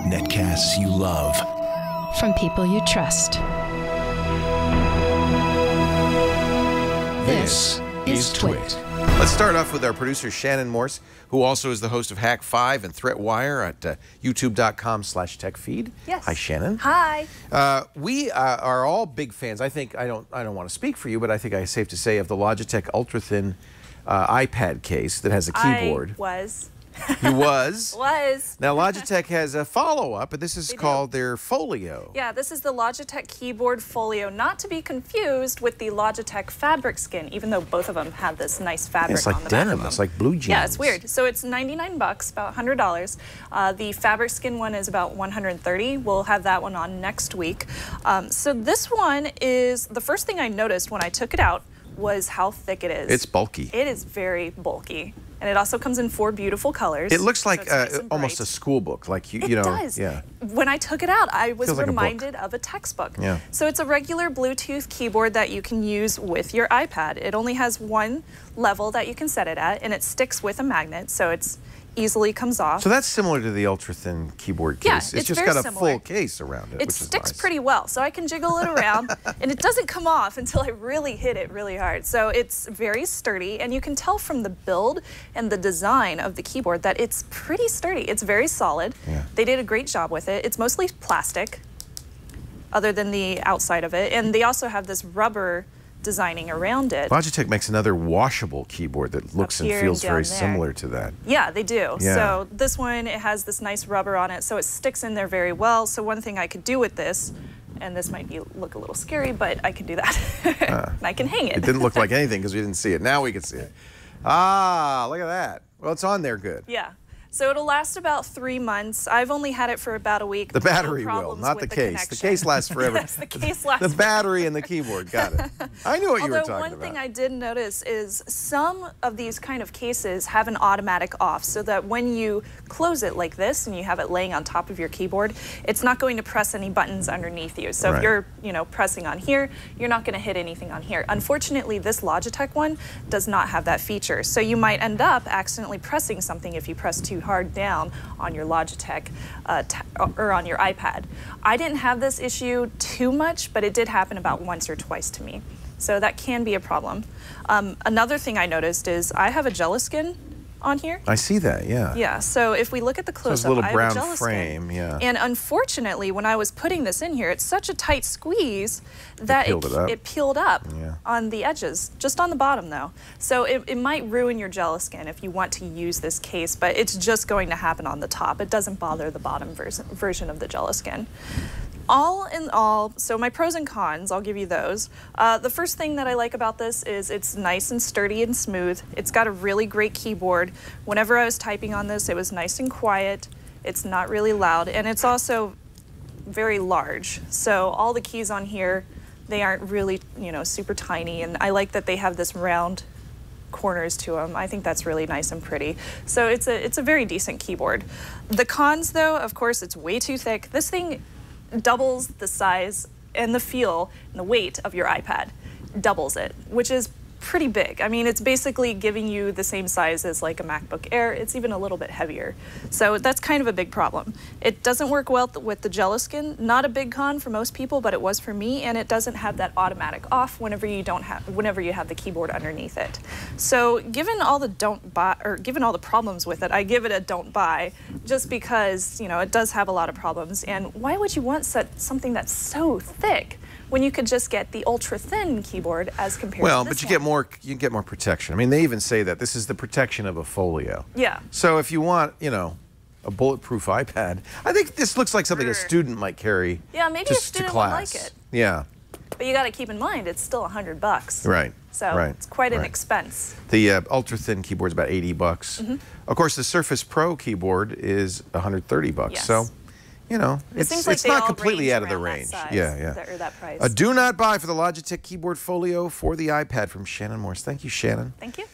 Netcasts you love. From people you trust. This is Twit. Let's start off with our producer, Shannon Morse, who also is the host of Hack 5 and ThreatWire at youtube.com/techfeed. Yes. Hi, Shannon. Hi. We are all big fans. I think, I don't want to speak for you, but I think it's safe to say, of the Logitech ultra-thin iPad case that has a keyboard. I was. You was? Was. Now, Logitech has a follow-up, but this is called their Folio. Yeah, this is the Logitech Keyboard Folio, not to be confused with the Logitech Fabric Skin, even though both of them have this nice fabric It's like on the back of denim. them. It's like blue jeans. Yeah, it's weird. So it's 99 bucks, about $100. The Fabric Skin one is about 130. We'll have that one on next week. So this one is, the first thing I noticed when I took it out was how thick it is. It's bulky. It is very bulky. And it also comes in 4 beautiful colors. It looks like so nice almost a school book, like you know. It does. Yeah. When I took it out, I was Feels like reminded of a textbook. Yeah. So it's a regular Bluetooth keyboard that you can use with your iPad. It only has one level that you can set it at, and it sticks with a magnet, so it's easily comes off. So that's similar to the ultra-thin keyboard case. Yeah, it's just very got a similar. full case around it, It which sticks is nice. pretty well, so I can jiggle it around, and it doesn't come off until I really hit it really hard. So it's very sturdy, and you can tell from the build and the design of the keyboard that it's pretty sturdy. It's very solid. Yeah. They did a great job with it. It's mostly plastic, other than the outside of it, and they also have this rubber designing around it. Logitech makes another washable keyboard that looks and here feels and very down there. similar to that. Yeah, they do. Yeah. So this one, it has this nice rubber on it, so it sticks in there very well. So one thing I could do with this, and this might look a little scary, but I can do that. And I can hang it. It didn't look like anything because we didn't see it. Now we can see it. Ah, look at that. Well, it's on there good. Yeah. So it'll last about 3 months. I've only had it for about a week. The battery No will, problems not the with case. The case lasts forever. Yes, the case lasts The battery and the keyboard, got it. I knew what you were talking about. Although one thing I did notice is some of these kind of cases have an automatic off, so that when you close it like this and you have it laying on top of your keyboard, it's not going to press any buttons underneath you. So Right. if you're, pressing on here, you're not going to hit anything on here. Unfortunately, this Logitech one does not have that feature. So you might end up accidentally pressing something if you press too hard down on your Logitech or on your iPad. I didn't have this issue too much, but it did happen about once or twice to me. So that can be a problem. Another thing I noticed is I have a Jelliskin on here. I see that, yeah. Yeah, so if we look at the So it's close-up, a little I brown have a Jelliskin. frame, yeah. And unfortunately, when I was putting this in here, it's such a tight squeeze that it peeled up Yeah. on the edges, just on the bottom though. So it might ruin your Jelliskin if you want to use this case, but it's just going to happen on the top. It doesn't bother the bottom version of the Jelliskin. All in all, so my pros and cons, I'll give you those. The first thing that I like about this is it's nice and sturdy and smooth. It's got a really great keyboard. Whenever I was typing on this, it was nice and quiet. It's not really loud, and it's also very large. So all the keys on here, they aren't really, super tiny, and I like that they have this round corners to them. I think that's really nice and pretty. So it's a very decent keyboard. The cons, though, of course, it's way too thick. This thing doubles the size and the feel and the weight of your iPad. Doubles it, which is pretty big. I mean, it's basically giving you the same size as like a MacBook Air. It's even a little bit heavier. So that's kind of a big problem. It doesn't work well with the Jelliskin. Not a big con for most people, but it was for me, and it doesn't have that automatic off whenever you have the keyboard underneath it. So given all the problems with it, I give it a don't buy, just because, it does have a lot of problems. And why would you want something that's so thick when you could just get the ultra-thin keyboard as compared to this But you get more protection. I mean, they even say that this is the protection of a Folio. Yeah. So if you want, a bulletproof iPad, I think this looks like something a student might carry. Yeah, maybe just a student to would class. like it. Yeah. But you got to keep in mind, it's still $100. Right. So it's quite an expense. The ultra-thin keyboard's about $80. Of course, the Surface Pro keyboard is $130. Yes. So, It seems like it's they not all completely range out of the around that range. size, Yeah. or that price. Do not buy for the Logitech Keyboard Folio for the iPad from Shannon Morse. Thank you, Shannon. Thank you.